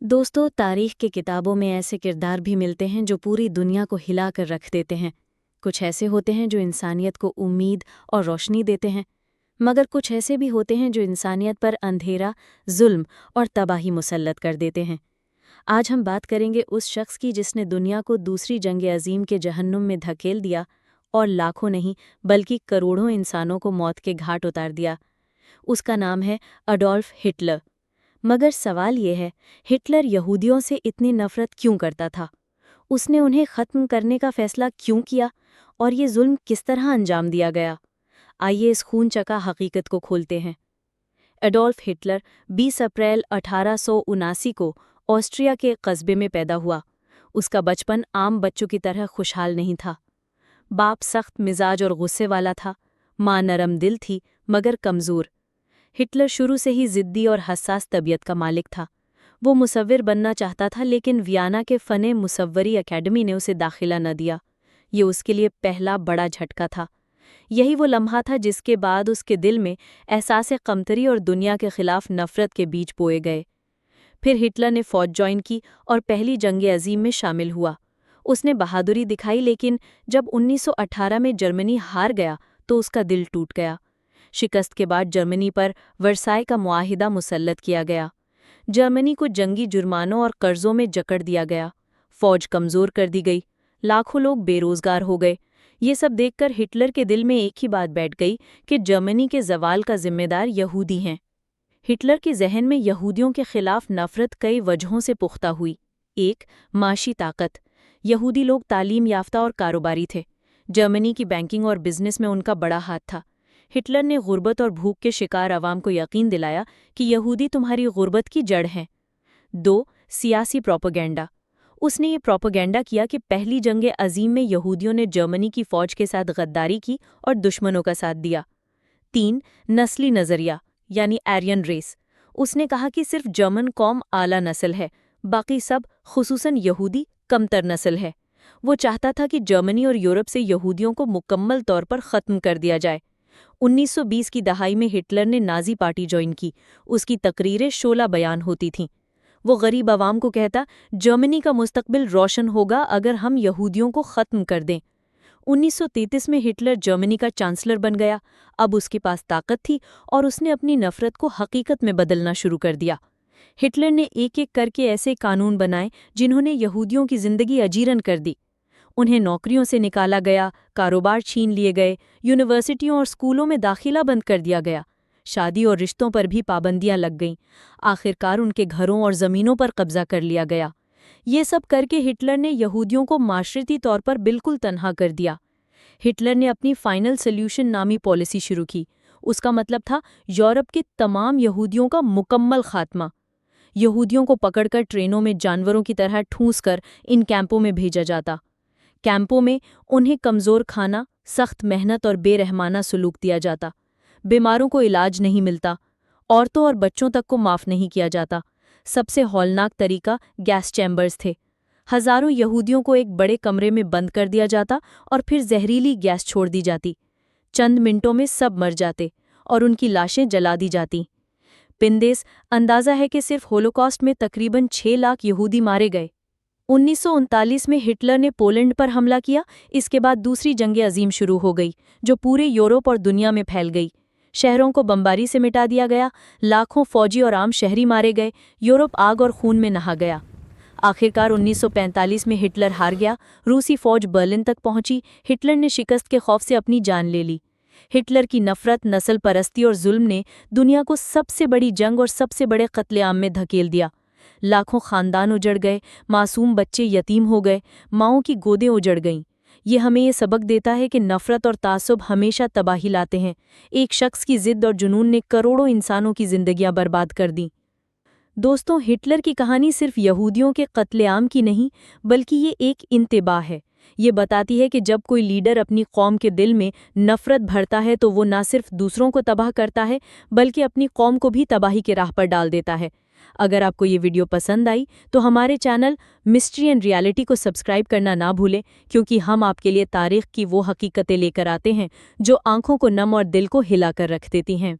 दोस्तों, तारीख की किताबों में ऐसे किरदार भी मिलते हैं जो पूरी दुनिया को हिला कर रख देते हैं। कुछ ऐसे होते हैं जो इंसानियत को उम्मीद और रोशनी देते हैं, मगर कुछ ऐसे भी होते हैं जो इंसानियत पर अंधेरा, जुल्म और तबाही मुसल्लत कर देते हैं। आज हम बात करेंगे उस शख्स की जिसने दुनिया को दूसरी जंग अजीम के जहन्नुम में धकेल दिया और लाखों नहीं बल्कि करोड़ों इंसानों को मौत के घाट उतार दिया। उसका नाम है अडोल्फ हिटलर। मगर सवाल ये है, हिटलर यहूदियों से इतनी नफ़रत क्यों करता था? उसने उन्हें ख़त्म करने का फ़ैसला क्यों किया और ये जुल्म किस तरह अंजाम दिया गया? आइए इस खून-चका हकीकत को खोलते हैं। एडोल्फ हिटलर 20 अप्रैल 1879 को ऑस्ट्रिया के कस्बे में पैदा हुआ। उसका बचपन आम बच्चों की तरह खुशहाल नहीं था। बाप सख्त मिजाज और गुस्से वाला था, माँ नरम दिल थी मगर कमज़ोर। हिटलर शुरू से ही ज़िद्दी और हसास तबीयत का मालिक था। वो मुसव्विर बनना चाहता था, लेकिन वियना के फ़ने मुसव्वरी अकेडमी ने उसे दाखिला न दिया। ये उसके लिए पहला बड़ा झटका था। यही वो लम्हा था जिसके बाद उसके दिल में एहसास कमतरी और दुनिया के खिलाफ नफ़रत के बीज बोए गए। फिर हिटलर ने फ़ौज ज्वाइन की और पहली जंग अजीम में शामिल हुआ। उसने बहादुरी दिखाई, लेकिन जब 1918 में जर्मनी हार गया तो उसका दिल टूट गया। शिकस्त के बाद जर्मनी पर वर्साई का मुआहिदा मुसल्लत किया गया। जर्मनी को जंगी जुर्मानों और कर्ज़ों में जकड़ दिया गया। फ़ौज कमज़ोर कर दी गई। लाखों लोग बेरोज़गार हो गए। ये सब देखकर हिटलर के दिल में एक ही बात बैठ गई कि जर्मनी के ज़वाल का ज़िम्मेदार यहूदी हैं। हिटलर के जहन में यहूदियों के खिलाफ नफ़रत कई वजहों से पुख्ता हुई। एक, माशी ताकत। यहूदी लोग तालीम याफ्ता और कारोबारी थे। जर्मनी की बैंकिंग और बिजनेस में उनका बड़ा हाथ था। हिटलर ने गुर्बत और भूख के शिकार अवाम को यकीन दिलाया कि यहूदी तुम्हारी गुर्बत की जड़ हैं। 2, सियासी प्रोपेगेंडा। उसने ये प्रोपेगेंडा किया कि पहली जंग अजीम में यहूदियों ने जर्मनी की फ़ौज के साथ गद्दारी की और दुश्मनों का साथ दिया। 3, नस्ली नज़रिया यानी आर्यन रेस। उसने कहा कि सिर्फ जर्मन कौम आला नस्ल है, बाकी सब खुसूसन यहूदी कमतर नस्ल है। वो चाहता था कि जर्मनी और यूरोप से यहूदियों को मुकम्मल तौर पर ख़त्म कर दिया जाए। 1920 की दहाई में हिटलर ने नाज़ी पार्टी ज्वाइन की। उसकी तकरीरें शोला बयान होती थीं। वो गरीब आवाम को कहता, जर्मनी का मुस्तकबिल रोशन होगा अगर हम यहूदियों को ख़त्म कर दें। 1933 में हिटलर जर्मनी का चांसलर बन गया। अब उसके पास ताकत थी और उसने अपनी नफ़रत को हकीकत में बदलना शुरू कर दिया। हिटलर ने एक-एक करके ऐसे कानून बनाए जिन्होंने यहूदियों की ज़िंदगी अजीरन कर दी। उन्हें नौकरियों से निकाला गया, कारोबार छीन लिए गए, यूनिवर्सिटियों और स्कूलों में दाखिला बंद कर दिया गया, शादी और रिश्तों पर भी पाबंदियां लग गईं। आखिरकार उनके घरों और ज़मीनों पर कब्जा कर लिया गया। ये सब करके हिटलर ने यहूदियों को माशरती तौर पर बिल्कुल तन्हा कर दिया। हिटलर ने अपनी फाइनल सॉल्यूशन नामी पॉलिसी शुरू की। उसका मतलब था यूरोप के तमाम यहूदियों का मुकम्मल खात्मा। यहूदियों को पकड़कर ट्रेनों में जानवरों की तरह ठूंस कर इन कैंपों में भेजा जाता। कैंपों में उन्हें कमज़ोर खाना, सख्त मेहनत और बेरहमाना सलूक दिया जाता। बीमारों को इलाज नहीं मिलता। औरतों और बच्चों तक को माफ़ नहीं किया जाता। सबसे हौलनाक तरीका गैस चैम्बर्स थे। हज़ारों यहूदियों को एक बड़े कमरे में बंद कर दिया जाता और फिर जहरीली गैस छोड़ दी जाती। चंद मिनटों में सब मर जाते और उनकी लाशें जला दी जाती। पिंदेस अंदाज़ा है कि सिर्फ होलोकॉस्ट में तकरीबन 6 लाख यहूदी मारे गए। 1939 में हिटलर ने पोलैंड पर हमला किया। इसके बाद दूसरी जंग अजीम शुरू हो गई, जो पूरे यूरोप और दुनिया में फैल गई। शहरों को बमबारी से मिटा दिया गया। लाखों फौजी और आम शहरी मारे गए। यूरोप आग और खून में नहा गया। आखिरकार 1945 में हिटलर हार गया। रूसी फौज बर्लिन तक पहुंची। हिटलर ने शिकस्त के खौफ से अपनी जान ले ली। हिटलर की नफ़रत, नस्ल परस्ती और जुल्म ने दुनिया को सबसे बड़ी जंग और सबसे बड़े कत्लेआम में धकेल दिया। लाखों खानदान उजड़ गए, मासूम बच्चे यतीम हो गए, माँओं की गोदें उजड़ गईं। ये हमें ये सबक देता है कि नफ़रत और तासुब हमेशा तबाही लाते हैं। एक शख्स की ज़िद और जुनून ने करोड़ों इंसानों की ज़िंदगियां बर्बाद कर दीं। दोस्तों, हिटलर की कहानी सिर्फ यहूदियों के कत्लेआम की नहीं, बल्कि ये एक इंतबाह है। ये बताती है कि जब कोई लीडर अपनी कौम के दिल में नफ़रत भरता है तो वो ना सिर्फ दूसरों को तबाह करता है, बल्कि अपनी कौम को भी तबाही के राह पर डाल देता है। अगर आपको ये वीडियो पसंद आई तो हमारे चैनल मिस्ट्री एंड रियलिटी को सब्सक्राइब करना ना भूलें, क्योंकि हम आपके लिए तारीख़ की वो हकीकतें लेकर आते हैं जो आंखों को नम और दिल को हिला कर रख देती हैं।